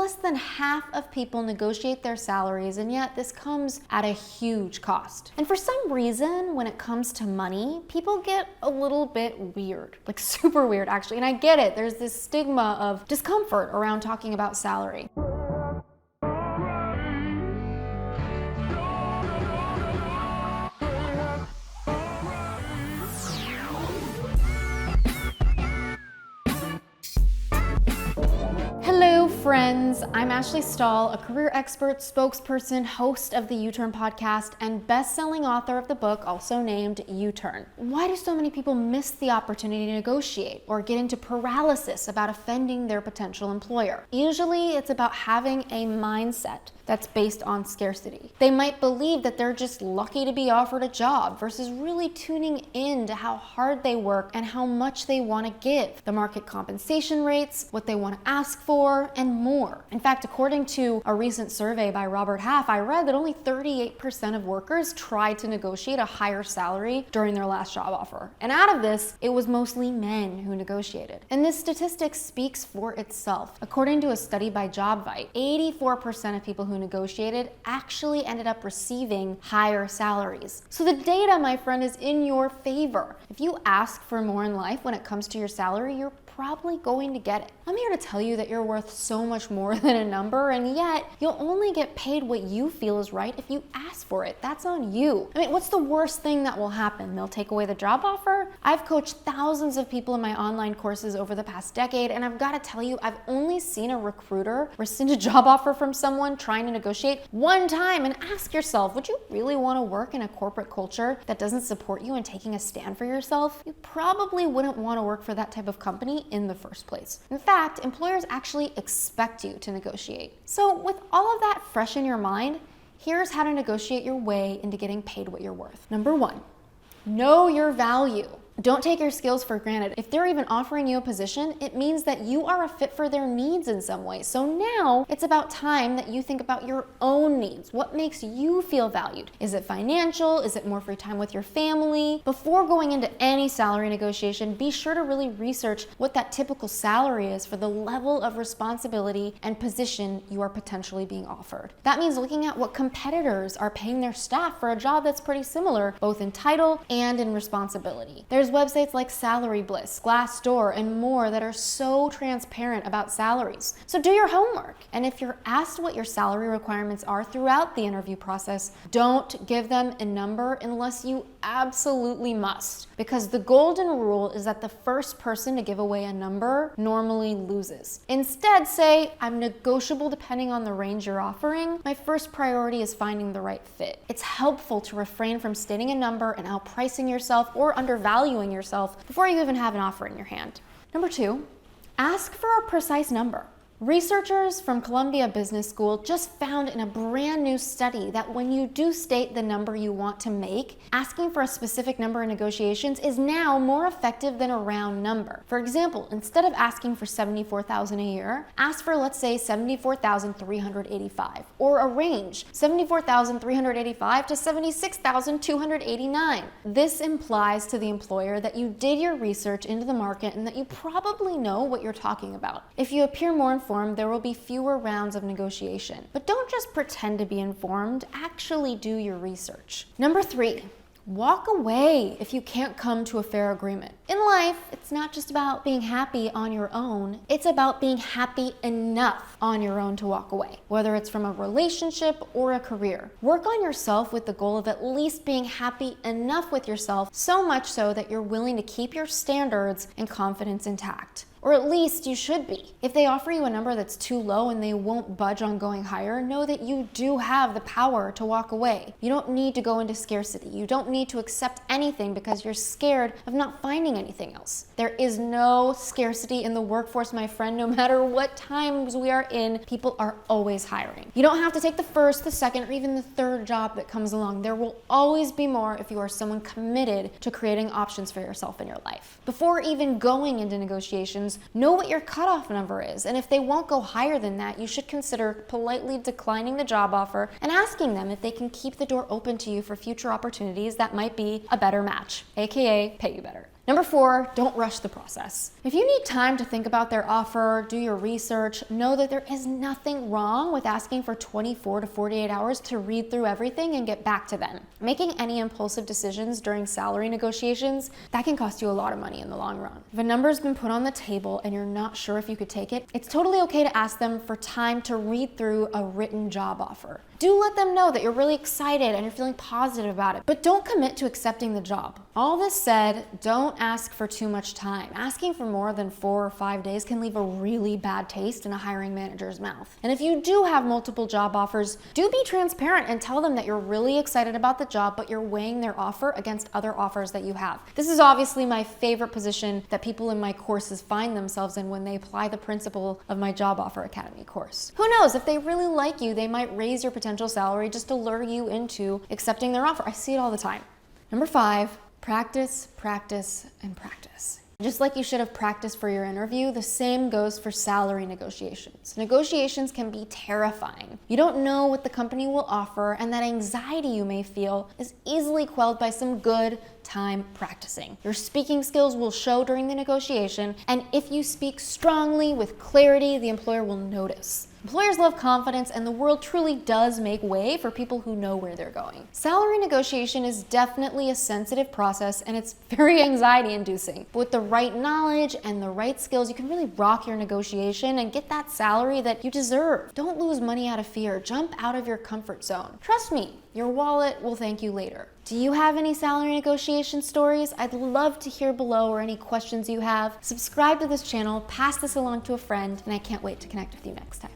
less than half of people negotiate their salaries, and yet this comes at a huge cost. And for some reason, when it comes to money, people get a little bit weird, like super weird actually. And I get it, there's this stigma of discomfort around talking about salary. Hello friends, I'm Ashleystahl, a career expert, spokesperson, host of the U-Turn podcast, and best-selling author of the book also named U-Turn. Why do so many people miss the opportunity to negotiate or get into paralysis about offending their potential employer? Usually it's about having a mindset that's based on scarcity. They might believe that they're just lucky to be offered a job versus really tuning in to how hard they work and how much they want to give, the market compensation rates, what they want to ask for, and more. In fact, according to a recent survey by Robert Half, I read that only 38% of workers tried to negotiate a higher salary during their last job offer. And out of this, it was mostly men who negotiated. And this statistic speaks for itself. According to a study by JobVite, 84% of people who negotiated actually ended up receiving higher salaries. So the data, my friend, is in your favor. If you ask for more in life when it comes to your salary, you're probably going to get it. I'm here to tell you that you're worth so much more than a number, and yet you'll only get paid what you feel is right if you ask for it. That's on you. I mean, what's the worst thing that will happen? They'll take away the job offer? I've coached thousands of people in my online courses over the past decade, and I've got to tell you, I've only seen a recruiter rescind a job offer from someone trying to negotiate one time. And ask yourself, would you really want to work in a corporate culture that doesn't support you in taking a stand for yourself? You probably wouldn't want to work for that type of company in the first place. In fact, employers actually expect you to negotiate. So with all of that fresh in your mind, here's how to negotiate your way into getting paid what you're worth. Number one, know your value. Don't take your skills for granted. If they're even offering you a position, it means that you are a fit for their needs in some way. So now it's about time that you think about your own needs. What makes you feel valued? Is it financial? Is it more free time with your family? Before going into any salary negotiation, be sure to really research what that typical salary is for the level of responsibility and position you are potentially being offered. That means looking at what competitors are paying their staff for a job that's pretty similar, both in title and in responsibility. There's websites like Salary Bliss, Glassdoor, and more that are so transparent about salaries. So do your homework. And if you're asked what your salary requirements are throughout the interview process, don't give them a number unless you absolutely must. Because the golden rule is that the first person to give away a number normally loses. Instead, say, I'm negotiable depending on the range you're offering. My first priority is finding the right fit. It's helpful to refrain from stating a number and outpricing yourself or undervaluing yourself before you even have an offer in your hand. Number two, ask for a precise number. Researchers from Columbia Business School just found in a brand new study that when you do state the number you want to make, asking for a specific number in negotiations is now more effective than a round number. For example, instead of asking for $74,000 a year, ask for, let's say, $74,385, or a range, $74,385 to $76,289. This implies to the employer that you did your research into the market and that you probably know what you're talking about. If you appear more informed, there will be fewer rounds of negotiation. But don't just pretend to be informed, actually do your research. Number three, walk away if you can't come to a fair agreement. In life, it's not just about being happy on your own, it's about being happy enough on your own to walk away, whether it's from a relationship or a career. Work on yourself with the goal of at least being happy enough with yourself, so much so that you're willing to keep your standards and confidence intact. Or at least you should be. If they offer you a number that's too low and they won't budge on going higher, know that you do have the power to walk away. You don't need to go into scarcity. You don't need to accept anything because you're scared of not finding anything else. There is no scarcity in the workforce, my friend. No matter what times we are in, people are always hiring. You don't have to take the first, the second, or even the third job that comes along. There will always be more if you are someone committed to creating options for yourself in your life. Before even going into negotiations, know what your cutoff number is, and if they won't go higher than that, you should consider politely declining the job offer and asking them if they can keep the door open to you for future opportunities that might be a better match, aka pay you better. Number 4, don't rush the process. If you need time to think about their offer, do your research, know that there is nothing wrong with asking for 24 to 48 hours to read through everything and get back to them. Making any impulsive decisions during salary negotiations, that can cost you a lot of money in the long run. If a number's been put on the table and you're not sure if you could take it, it's totally okay to ask them for time to read through a written job offer. Do let them know that you're really excited and you're feeling positive about it, but don't commit to accepting the job. All this said, don't ask for too much time. Asking for more than 4 or 5 days can leave a really bad taste in a hiring manager's mouth. And if you do have multiple job offers, do be transparent and tell them that you're really excited about the job, but you're weighing their offer against other offers that you have. This is obviously my favorite position that people in my courses find themselves in when they apply the principle of my Job Offer Academy course. Who knows, if they really like you, they might raise your potential salary just to lure you into accepting their offer. I see it all the time. Number 5, practice, practice, and practice. Just like you should have practiced for your interview, the same goes for salary negotiations. Negotiations can be terrifying. You don't know what the company will offer, and that anxiety you may feel is easily quelled by some good time practicing. Your speaking skills will show during the negotiation, and if you speak strongly with clarity, the employer will notice. Employers love confidence, and the world truly does make way for people who know where they're going. Salary negotiation is definitely a sensitive process, and it's very anxiety-inducing. But with the right knowledge and the right skills, you can really rock your negotiation and get that salary that you deserve. Don't lose money out of fear. Jump out of your comfort zone. Trust me, your wallet will thank you later. Do you have any salary negotiation stories? I'd love to hear below, or any questions you have. Subscribe to this channel, pass this along to a friend, and I can't wait to connect with you next time.